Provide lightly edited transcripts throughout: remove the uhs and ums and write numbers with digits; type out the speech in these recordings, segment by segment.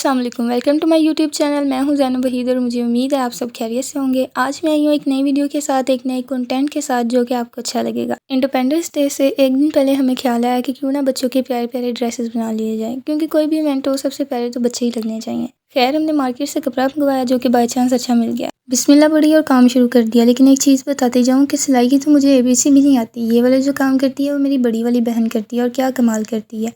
अस्सलाम वालेकुम, welcome to my YouTube channel. मैं हूं ज़ैनब वहीद और मुझे उम्मीद है आप सब खैरियत से होंगे। आज मैं आई हूं एक नई वीडियो के साथ, एक नए कंटेंट के साथ जो कि आपको अच्छा लगेगा। इंडिपेंडेंस डे से एक दिन पहले हमें ख्याल आया कि क्यों ना बच्चों के प्यारे प्यारे ड्रेसेस बना लिए जाएँ, क्योंकि कोई भी इवेंट हो सबसे पहले तो बच्चे ही लगने चाहिए। खैर, हमने मार्केट से कपड़ा मंगवाया जो कि बाई चांस अच्छा मिल गया। बिस्मिल्लाह पढ़ी और काम शुरू कर दिया। लेकिन एक चीज़ बताती जाऊँ कि सिलाई की तो मुझे ABC भी नहीं आती। ये वाला जो काम करती है वो मेरी बड़ी वाली बहन करती है और क्या कमाल करती है।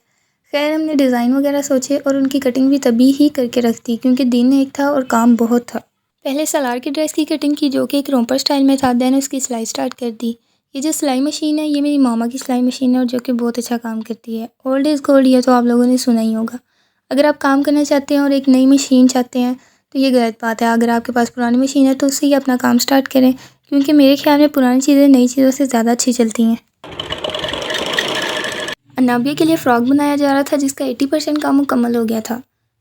खैर, हमने डिज़ाइन वगैरह सोचे और उनकी कटिंग भी तभी ही करके रख दी क्योंकि दिन एक था और काम बहुत था। पहले सलवार की ड्रेस की कटिंग की जो कि एक रोम्पर स्टाइल में था, दैन उसकी सिलाई स्टार्ट कर दी। ये जो सिलाई मशीन है ये मेरी मामा की सिलाई मशीन है और जो कि बहुत अच्छा काम करती है। ओल्ड इज़ गोल्ड, ये तो आप लोगों ने सुना ही होगा। अगर आप काम करना चाहते हैं और एक नई मशीन चाहते हैं तो ये गलत बात है। अगर आपके पास पुरानी मशीन है तो उससे ही अपना काम स्टार्ट करें, क्योंकि मेरे ख्याल में पुरानी चीज़ें नई चीज़ों से ज़्यादा अच्छी चलती हैं। अनाबिया के लिए फ़्रॉक बनाया जा रहा था जिसका 80% काम मुकम्मल हो गया था।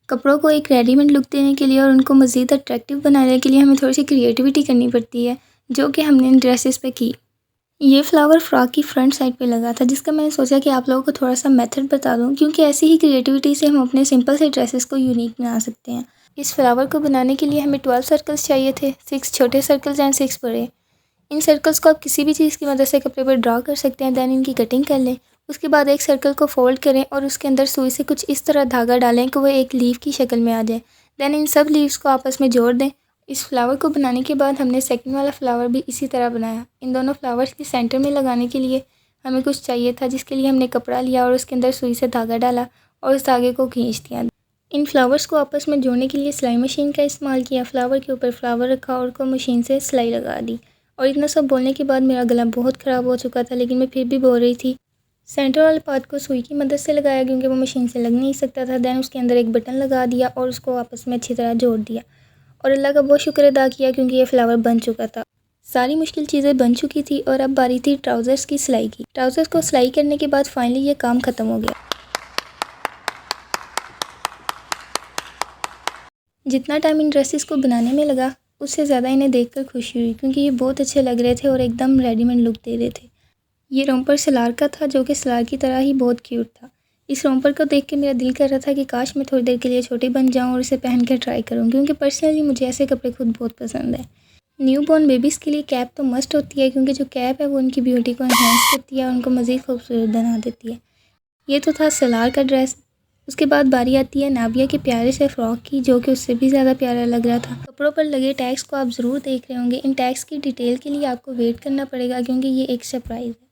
कपड़ों को एक रेडीमेड लुक देने के लिए और उनको मज़ीद अट्रैक्टिव बनाने के लिए हमें थोड़ी सी क्रिएटिविटी करनी पड़ती है, जो कि हमने इन ड्रेसेस पे की। ये फ्लावर फ्रॉक की फ्रंट साइड पे लगा था, जिसका मैंने सोचा कि आप लोगों को थोड़ा सा मेथड बता दूं, क्योंकि ऐसी ही क्रिएटिविटी से हम अपने सिंपल से ड्रेसेस को यूनिक बना सकते हैं। इस फ्लावर को बनाने के लिए हमें 12 सर्कल्स चाहिए थे, 6 छोटे सर्कल्स एंड 6 बड़े। इन सर्कल्स को आप किसी भी चीज़ की मदद से कपड़े पर ड्रा कर सकते हैं। दैन इनकी कटिंग कर लें। उसके बाद एक सर्कल को फोल्ड करें और उसके अंदर सुई से कुछ इस तरह धागा डालें कि वो एक लीफ की शक्ल में आ जाए। दैन इन सब लीव्स को आपस में जोड़ दें। इस फ्लावर को बनाने के बाद हमने सेकंड वाला फ्लावर भी इसी तरह बनाया। इन दोनों फ्लावर्स के सेंटर में लगाने के लिए हमें कुछ चाहिए था, जिसके लिए हमने कपड़ा लिया और उसके अंदर सुई से धागा डाला और उस धागे को खींच दिया। इन फ्लावर्स को आपस में जोड़ने के लिए सिलाई मशीन का इस्तेमाल किया। फ्लावर के ऊपर फ्लावर रखा और को मशीन से सिलाई लगा दी। और इतना सब बोलने के बाद मेरा गला बहुत ख़राब हो चुका था, लेकिन मैं फिर भी बोल रही थी। सेंटर वाले पार्ट को सुई की मदद से लगाया क्योंकि वो मशीन से लग नहीं सकता था। दैन उसके अंदर एक बटन लगा दिया और उसको आपस में अच्छी तरह जोड़ दिया और अल्लाह का बहुत शुक्र अदा किया क्योंकि ये फ्लावर बन चुका था। सारी मुश्किल चीज़ें बन चुकी थी और अब बारी थी ट्राउज़र्स की सिलाई की। ट्राउज़र्स को सिलाई करने के बाद फाइनली ये काम ख़त्म हो गया। जितना टाइम इन ड्रेसेस को बनाने में लगा उससे ज़्यादा इन्हें देखकर खुशी हुई, क्योंकि ये बहुत अच्छे लग रहे थे और एकदम रेडीमेड लुक दे रहे थे। ये रोम्पर सलार का था जो कि सलार की तरह ही बहुत क्यूट था। इस रोम्पर को देख के मेरा दिल कर रहा था कि काश मैं थोड़ी देर के लिए छोटी बन जाऊं और इसे पहन कर ट्राई करूं, क्योंकि पर्सनली मुझे ऐसे कपड़े खुद बहुत पसंद है। न्यू बॉर्न बेबीज़ के लिए कैप तो मस्ट होती है, क्योंकि जो कैप है वो उनकी ब्यूटी को एनहांस करती है और उनको मज़ीद खूबसूरत बना देती है। ये तो था सलार का ड्रेस। उसके बाद बारी आती है नाबिया के प्यारे से फ़्रॉक की, जो कि उससे भी ज़्यादा प्यारा लग रहा था। कपड़ों पर लगे टैग्स को आप ज़रूर देख रहे होंगे। इन टैग्स की डिटेल के लिए आपको वेट करना पड़ेगा क्योंकि ये एक सरप्राइज़ है।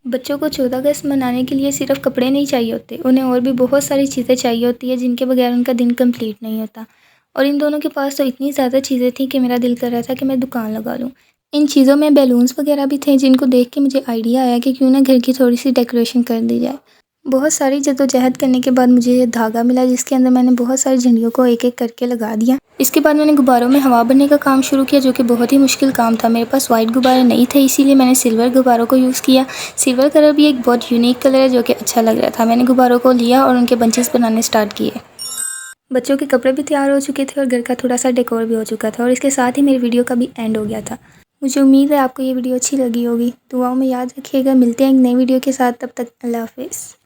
बच्चों को 14 अगस्त मनाने के लिए सिर्फ कपड़े नहीं चाहिए होते, उन्हें और भी बहुत सारी चीज़ें चाहिए होती है जिनके बगैर उनका दिन कंप्लीट नहीं होता। और इन दोनों के पास तो इतनी ज़्यादा चीज़ें थी कि मेरा दिल कर रहा था कि मैं दुकान लगा लूँ। इन चीज़ों में बैलून्स वगैरह भी थे जिनको देख के मुझे आइडिया आया कि क्यों ना घर की थोड़ी सी डेकोरेशन कर दी जाए। बहुत सारी जद्दोजहद करने के बाद मुझे ये धागा मिला, जिसके अंदर मैंने बहुत सारी झंडियों को एक एक करके लगा दिया। इसके बाद मैंने गुब्बारों में हवा भरने का काम शुरू किया, जो कि बहुत ही मुश्किल काम था। मेरे पास वाइट गुब्बारे नहीं थे, इसीलिए मैंने सिल्वर गुब्बारों को यूज़ किया। सिल्वर कलर भी एक बहुत यूनिक कलर है जो कि अच्छा लग रहा था। मैंने गुब्बारों को लिया और उनके बंचेस बनाने स्टार्ट किए। बच्चों के कपड़े भी तैयार हो चुके थे और घर का थोड़ा सा डेकोर भी हो चुका था और इसके साथ ही मेरी वीडियो का भी एंड हो गया था। मुझे उम्मीद है आपको ये वीडियो अच्छी लगी होगी। दुआओं में याद रखिएगा। मिलते हैं एक नई वीडियो के साथ, तब तक अल्लाह हाफिज़।